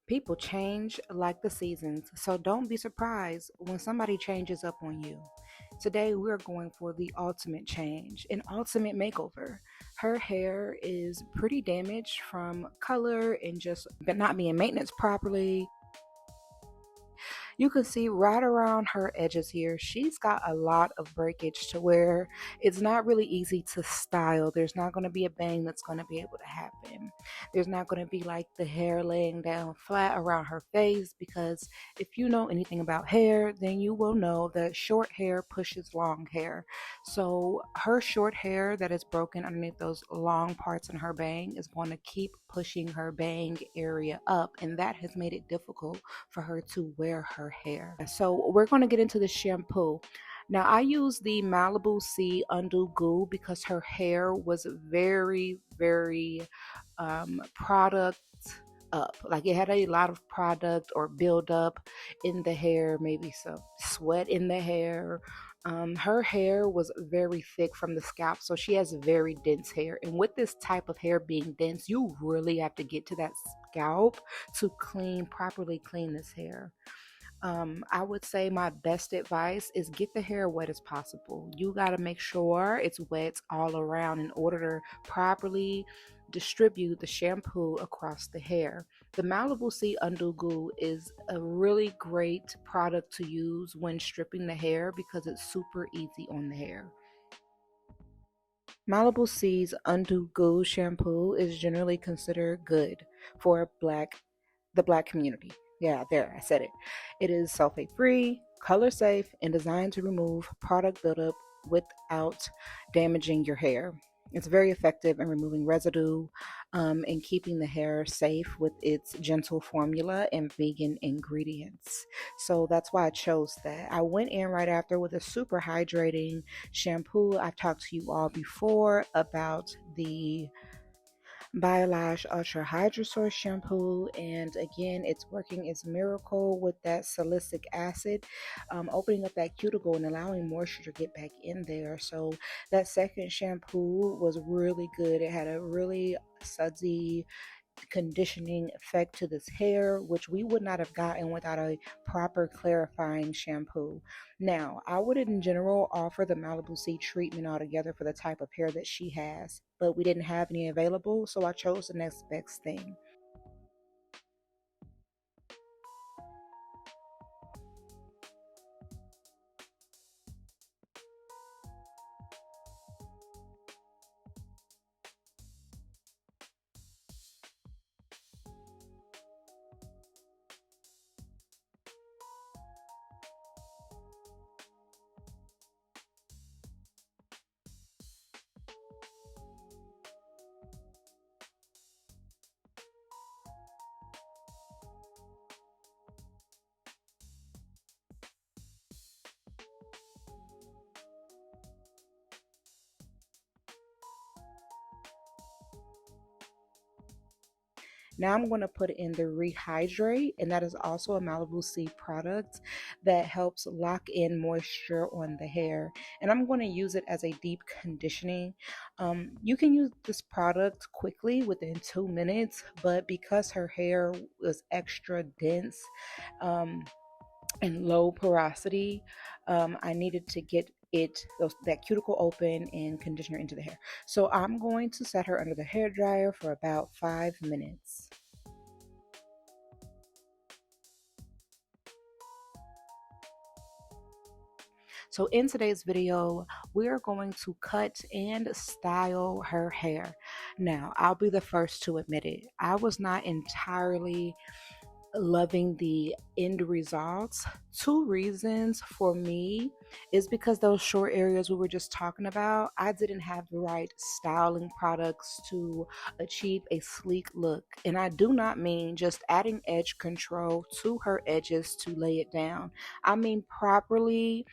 People change like the seasons, so don't be surprised when somebody changes up on you. Today, we're going for the ultimate change, an ultimate makeover. Her hair is pretty damaged from color and just not being maintenance properly. You can see right around her edges here, she's got a lot of breakage to where it's not really easy to style. There's not going to be a bang that's going to be able to happen. There's not going to be like the hair laying down flat around her face, because if you know anything about hair, then you will know that short hair pushes long hair. So her short hair that is broken underneath those long parts in her bang is going to keep pushing her bang area up, and that has made it difficult for her to wear her hair. So we're going to get into the shampoo. Now I use the Malibu undoogoo because her hair was very product up. Like it had a lot of product or build up in the hair, maybe some sweat in the hair. Her hair was very thick from the scalp, so she has very dense hair. And with this type of hair being dense, you really have to get to that scalp to properly clean this hair. I would say my best advice is get the hair wet as possible. You got to make sure it's wet all around in order to properly distribute the shampoo across the hair. The Malibu Undoogoo is a really great product to use when stripping the hair because it's super easy on the hair. Malibu Undoogoo shampoo is generally considered good for the black community. Yeah, there, I said it. It is sulfate free, color safe, and designed to remove product buildup without damaging your hair. It's very effective in removing residue and keeping the hair safe with its gentle formula and vegan ingredients. So that's why I chose that. I went in right after with a super hydrating shampoo. I've talked to you all before about the Biolage Ultra Hydra Source shampoo, and again, it's working its miracle with that salicylic acid, opening up that cuticle and allowing moisture to get back in there. So that second shampoo was really good. It had a really sudsy conditioning effect to this hair, which we would not have gotten without a proper clarifying shampoo. Now, I would in general offer the Malibu treatment altogether for the type of hair that she has, but we didn't have any available, so I chose the next best thing. Now I'm going to put in the Rehydrate, and that is also a Malibu product that helps lock in moisture on the hair. And I'm going to use it as a deep conditioning. You can use this product quickly within 2 minutes, but because her hair was extra dense, um, and low porosity, I needed to get that cuticle open and conditioner into the hair. So I'm going to set her under the hair dryer for about 5 minutes. So in today's video, we're going to cut and style her hair. Now, I'll be the first to admit it. I was not entirely loving the end results. Two reasons for me is because those short areas we were just talking about, I didn't have the right styling products to achieve a sleek look. And I do not mean just adding edge control to her edges to lay it down. I mean properly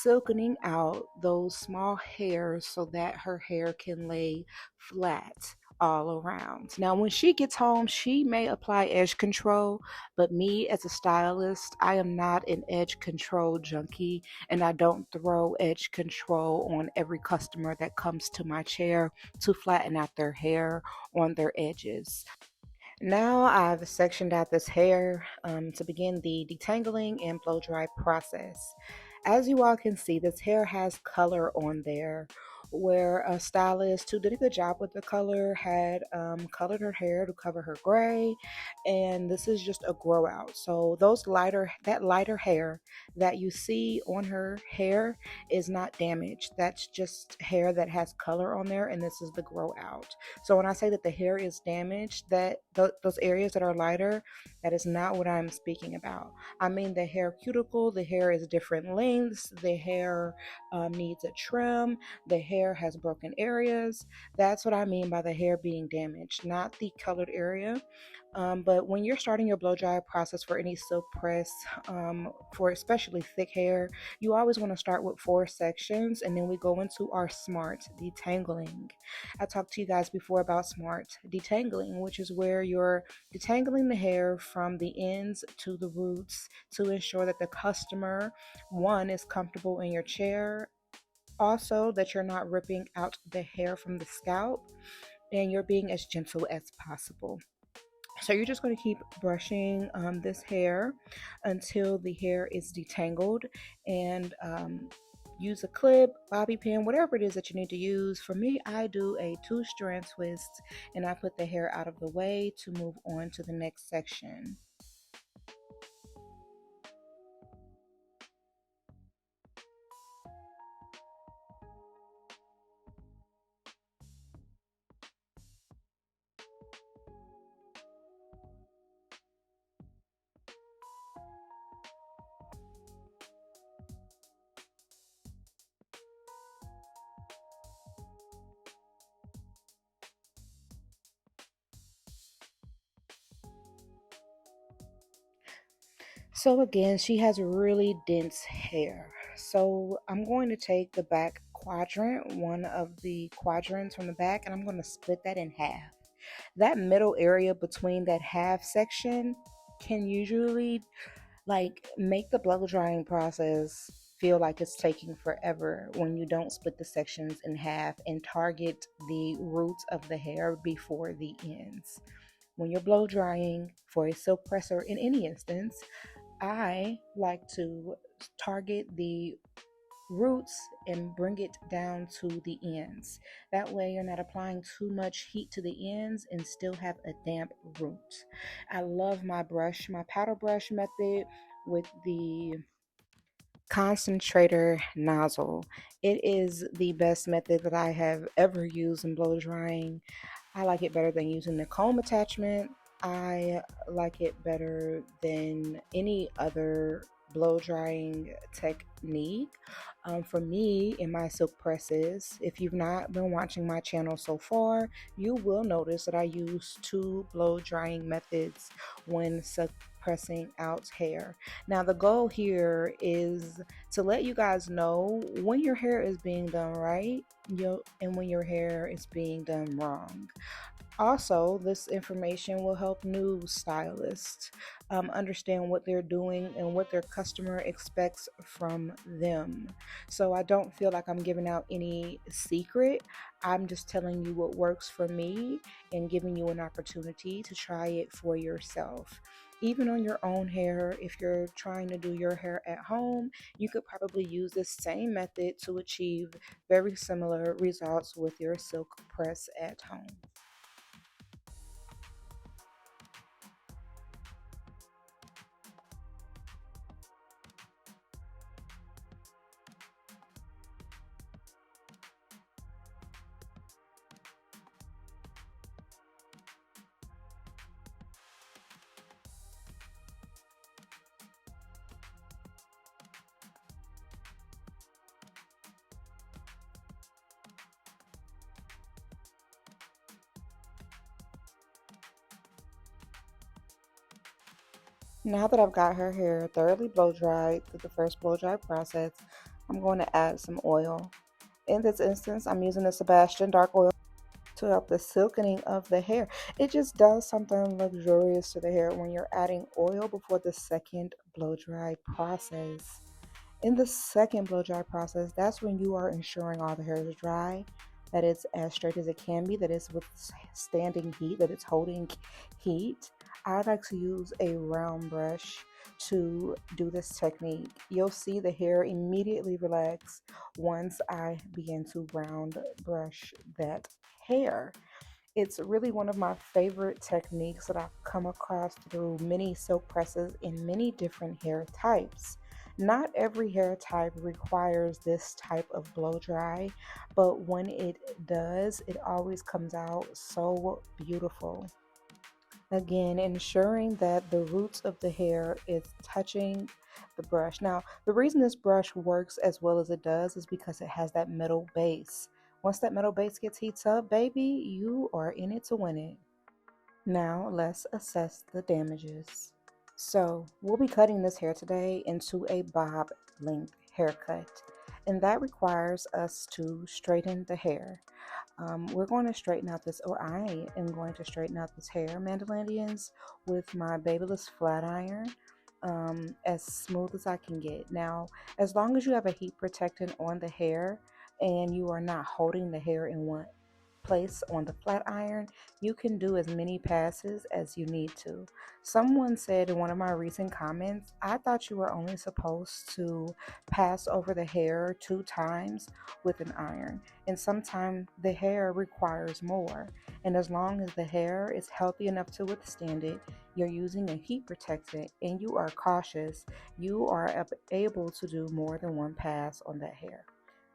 silkening out those small hairs so that her hair can lay flat all around. Now, when she gets home, she may apply edge control, but me as a stylist, I am not an edge control junkie, and I don't throw edge control on every customer that comes to my chair to flatten out their hair on their edges. Now I've sectioned out this hair to begin the detangling and blow dry process. As you all can see, this hair has color on there where a stylist who did a good job with the color had colored her hair to cover her gray, and this is just a grow out. So that lighter hair that you see on her hair is not damaged. That's just hair that has color on there, and this is the grow out. So when I say that the hair is damaged, those areas that are lighter, that is not what I'm speaking about. I mean the hair cuticle, the hair is different lengths, the hair needs a trim, the hair has broken areas. That's what I mean by the hair being damaged, not the colored area. But when you're starting your blow dry process for any silk press, for especially thick hair, you always want to start with 4 sections, and then we go into our smart detangling. I talked to you guys before about smart detangling, which is where you're detangling the hair from the ends to the roots to ensure that the customer, one, is comfortable in your chair, also that you're not ripping out the hair from the scalp, and you're being as gentle as possible. So you're just going to keep brushing this hair until the hair is detangled, and use a clip, bobby pin, whatever it is that you need to use. For me, I do a 2-strand twist, and I put the hair out of the way to move on to the next section. So again, she has really dense hair. So I'm going to take the back quadrant, one of the quadrants from the back, and I'm going to split that in half. That middle area between that half section can usually make the blow drying process feel like it's taking forever when you don't split the sections in half and target the roots of the hair before the ends. When you're blow drying for a silk presser in any instance, I like to target the roots and bring it down to the ends. That way, you're not applying too much heat to the ends and still have a damp root. I love my powder brush method with the concentrator nozzle. It is the best method that I have ever used in blow drying. I like it better than using the comb attachment. I like it better than any other blow drying technique. For me, in my silk presses, if you've not been watching my channel so far, you will notice that I use 2 blow drying methods when silk pressing out hair. Now, the goal here is to let you guys know when your hair is being done right, and when your hair is being done wrong. Also, this information will help new stylists understand what they're doing and what their customer expects from them. So I don't feel like I'm giving out any secret. I'm just telling you what works for me and giving you an opportunity to try it for yourself. Even on your own hair, if you're trying to do your hair at home, you could probably use this same method to achieve very similar results with your silk press at home. Now that I've got her hair thoroughly blow dried through the first blow dry process, I'm going to add some oil. In this instance, I'm using the Sebastian dark oil to help the silkening of the hair. It just does something luxurious to the hair when you're adding oil before the second blow dry process. In the second blow dry process, that's when you are ensuring all the hair is dry. that it's as straight as it can be, that it's withstanding heat, that it's holding heat. I like to use a round brush to do this technique. You'll see the hair immediately relax once I begin to round brush that hair. It's really one of my favorite techniques that I've come across through many silk presses in many different hair types. Not every hair type requires this type of blow dry, but when it does, it always comes out so beautiful. Again, ensuring that the roots of the hair is touching the brush. Now, the reason this brush works as well as it does is because it has that metal base. Once that metal base gets heats up, baby, you are in it to win it. Now, let's assess the damages. So, we'll be cutting this hair today into a bob length haircut, and that requires us to straighten the hair. We're going to straighten out this, or I am going to straighten out this hair, Mandalindians, with my babyless flat iron, as smooth as I can get. Now, as long as you have a heat protectant on the hair and you are not holding the hair in one place on the flat iron, you can do as many passes as you need to. Someone said in one of my recent comments, I thought you were only supposed to pass over the hair 2 times with an iron, and sometimes the hair requires more. And as long as the hair is healthy enough to withstand it, you're using a heat protectant, and you are cautious, you are able to do more than one pass on that hair.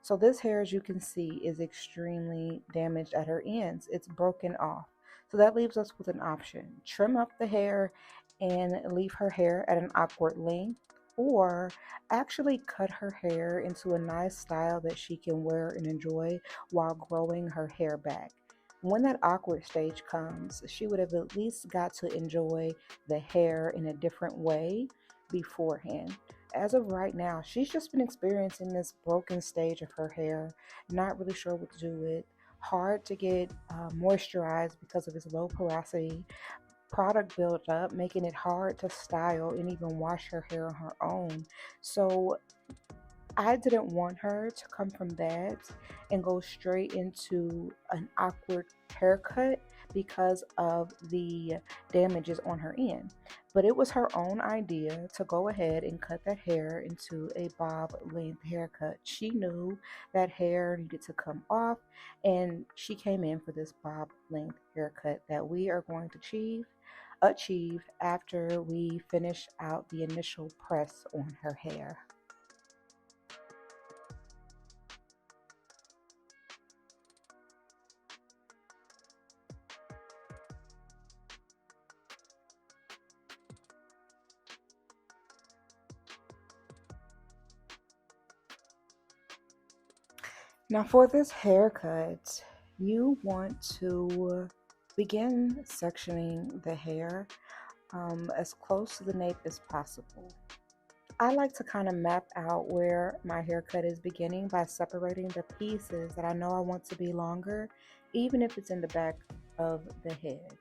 So this hair, as you can see, is extremely damaged at her ends. It's broken off. So that leaves us with an option. Trim up the hair and leave her hair at an awkward length, or actually cut her hair into a nice style that she can wear and enjoy while growing her hair back. When that awkward stage comes, she would have at least got to enjoy the hair in a different way beforehand. As of right now, she's just been experiencing this broken stage of her hair, not really sure what to do with. Hard to get moisturized because of its low porosity. Product built up, making it hard to style and even wash her hair on her own. So I didn't want her to come from that and go straight into an awkward haircut because of the damages on her end. But it was her own idea to go ahead and cut that hair into a bob length haircut. She knew that hair needed to come off, and she came in for this bob length haircut that we are going to achieve after we finish out the initial press on her hair. Now, for this haircut, you want to begin sectioning the hair as close to the nape as possible. I like to kind of map out where my haircut is beginning by separating the pieces that I know I want to be longer, even if it's in the back of the head.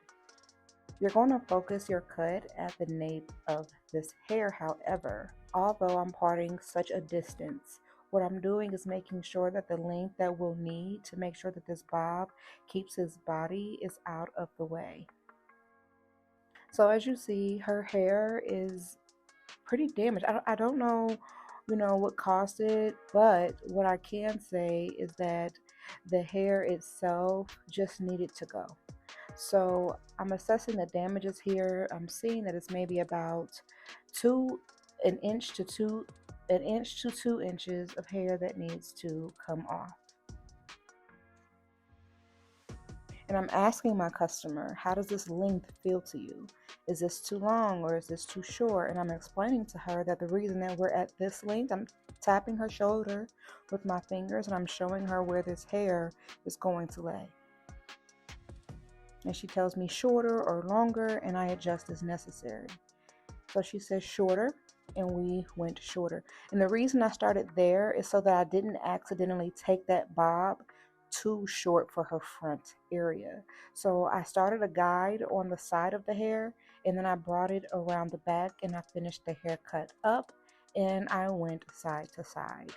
You're going to focus your cut at the nape of this hair, however, although I'm parting such a distance. What I'm doing is making sure that the length that we'll need to make sure that this bob keeps his body is out of the way. So as you see, her hair is pretty damaged. I don't know, what caused it, but what I can say is that the hair itself just needed to go. So I'm assessing the damages here. I'm seeing that it's maybe about two, an inch to 2 inches of hair that needs to come off. And I'm asking my customer, how does this length feel to you? Is this too long or is this too short? And I'm explaining to her that the reason that we're at this length, I'm tapping her shoulder with my fingers and I'm showing her where this hair is going to lay. And she tells me shorter or longer, and I adjust as necessary. So she says shorter, and we went shorter. And the reason I started there is so that I didn't accidentally take that bob too short for her front area. So I started a guide on the side of the hair, and then I brought it around the back, and I finished the haircut up, and I went side to side.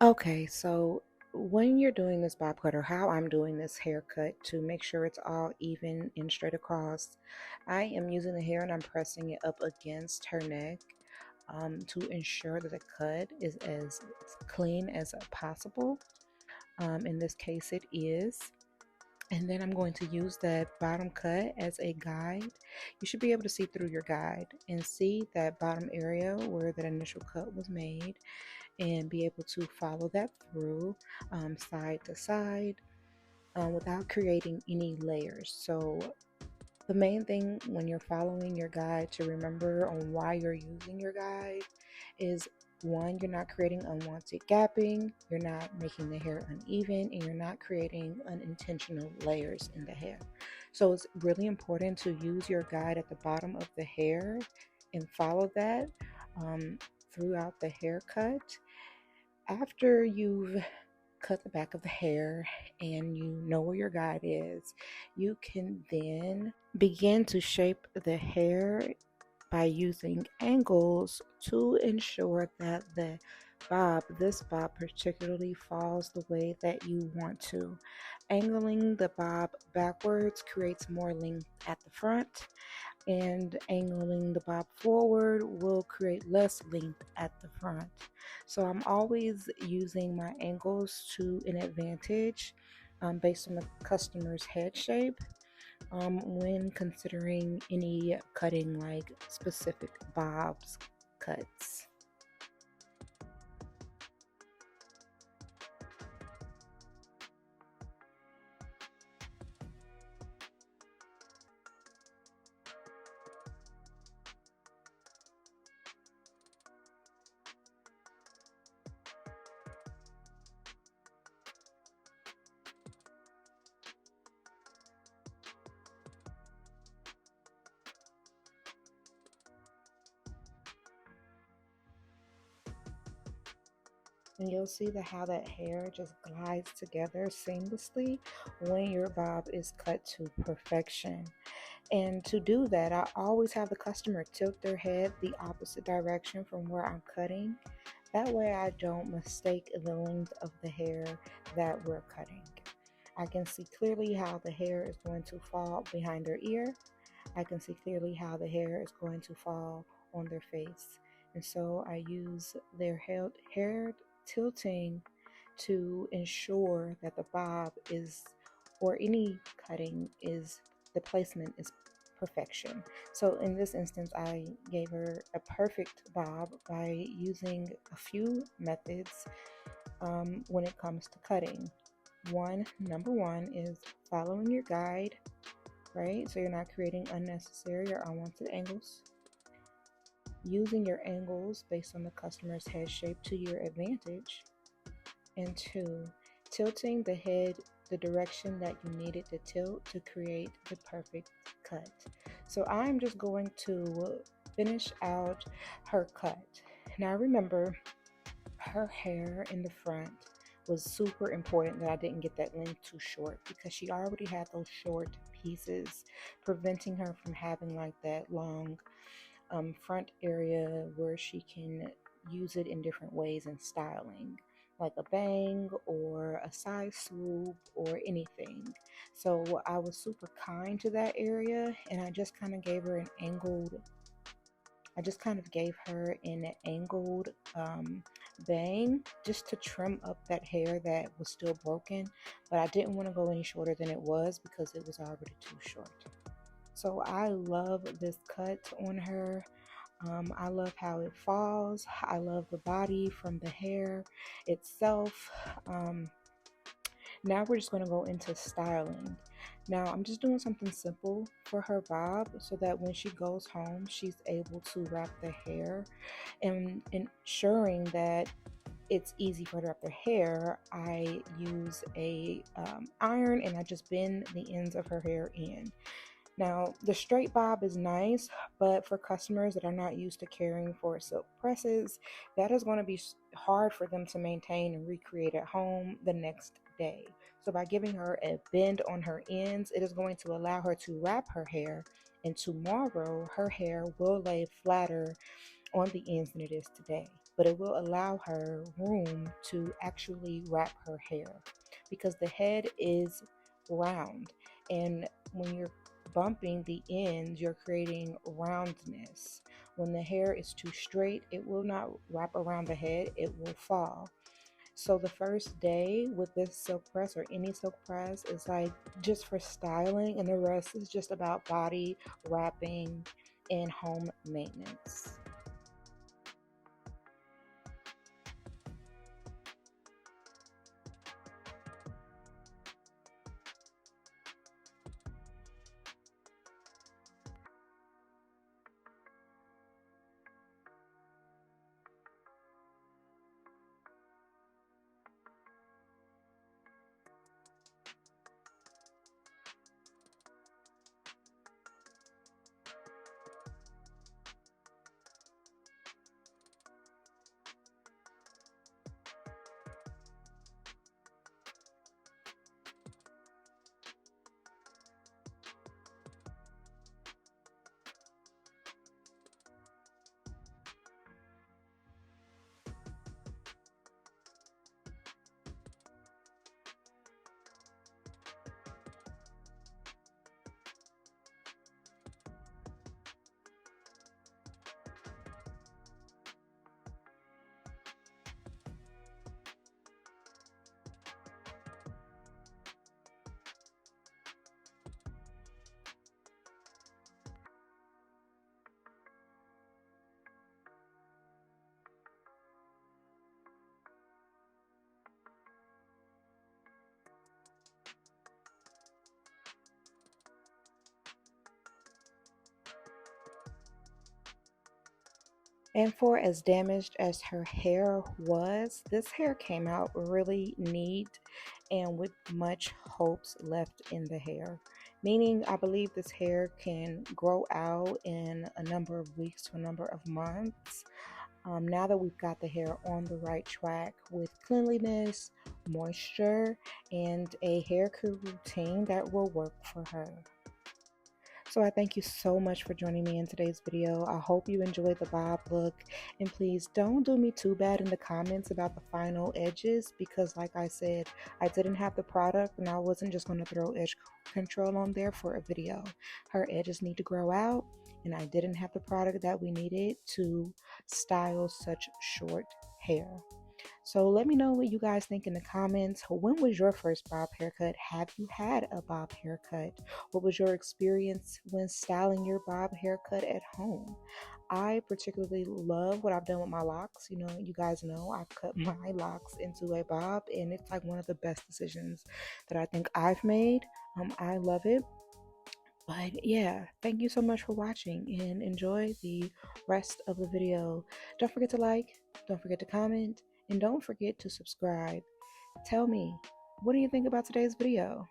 Okay, so when you're doing this bob cut, or how I'm doing this haircut to make sure it's all even and straight across, I am using the hair and I'm pressing it up against her neck to ensure that the cut is as clean as possible. In this case, it is. And then I'm going to use that bottom cut as a guide. You should be able to see through your guide and see that bottom area where that initial cut was made and be able to follow that through side to side without creating any layers. So the main thing when you're following your guide to remember on why you're using your guide is, one, you're not creating unwanted gapping, you're not making the hair uneven, and you're not creating unintentional layers in the hair. So it's really important to use your guide at the bottom of the hair and follow that um, throughout the haircut. After you've cut the back of the hair and you know where your guide is, you can then begin to shape the hair by using angles to ensure that this bob particularly falls the way that you want to. Angling the bob backwards creates more length at the front, and angling the bob forward will create less length at the front. So I'm always using my angles to an advantage based on the customer's head shape when considering any cutting like specific bobs cuts. And you'll see how that hair just glides together seamlessly when your bob is cut to perfection. And to do that, I always have the customer tilt their head the opposite direction from where I'm cutting. That way I don't mistake the length of the hair that we're cutting. I can see clearly how the hair is going to fall behind their ear. I can see clearly how the hair is going to fall on their face. And so I use their hair tilting to ensure that the bob is, or any cutting is, the placement is perfection. So in this instance, I gave her a perfect bob by using a few methods when it comes to cutting. Number one is following your guide, right? So you're not creating unnecessary or unwanted angles. Using your angles based on the customer's head shape to your advantage. And two, tilting the head the direction that you need it to tilt to create the perfect cut. So I'm just going to finish out her cut. Now remember, her hair in the front was super important that I didn't get that length too short, because she already had those short pieces preventing her from having like that long front area where she can use it in different ways in styling, like a bang or a side swoop or anything. So I was super kind to that area, and I just kind of gave her an angled I just kind of gave her an angled bang just to trim up that hair that was still broken, but I didn't want to go any shorter than it was because it was already too short. So I love this cut on her. I love how it falls. I love the body from the hair itself. Now we're just going to go into styling. Now I'm just doing something simple for her bob so that when she goes home, she's able to wrap the hair, and ensuring that it's easy for her to wrap their hair. I use a iron, and I just bend the ends of her hair in. Now, the straight bob is nice, but for customers that are not used to caring for silk presses, that is going to be hard for them to maintain and recreate at home the next day. So by giving her a bend on her ends, it is going to allow her to wrap her hair, and tomorrow her hair will lay flatter on the ends than it is today. but it will allow her room to actually wrap her hair because the head is round, and when you're bumping the ends, you're creating roundness. When the hair is too straight, it will not wrap around the head, it will fall. So the first day with this silk press or any silk press is like just for styling, and the rest is just about body wrapping and home maintenance. And for as damaged as her hair was, this hair came out really neat and with much hopes left in the hair. Meaning, I believe this hair can grow out in a number of weeks to a number of months. Now that we've got the hair on the right track with cleanliness, moisture, and a hair care routine that will work for her. So I thank you so much for joining me in today's video. I hope you enjoyed the bob look, and please don't do me too bad in the comments about the final edges, because like I said, I didn't have the product and I wasn't just going to throw edge control on there for a video. Her edges need to grow out, and I didn't have the product that we needed to style such short hair. So let me know what you guys think in the comments. When was your first bob haircut? Have you had a bob haircut? What was your experience when styling your bob haircut at home? I particularly love what I've done with my locks. You know, you guys know I've cut my locks into a bob, and it's like one of the best decisions that I think I've made. I love it. But yeah, thank you so much for watching and enjoy the rest of the video. Don't forget to like, don't forget to comment, and don't forget to subscribe. Tell me, what do you think about today's video?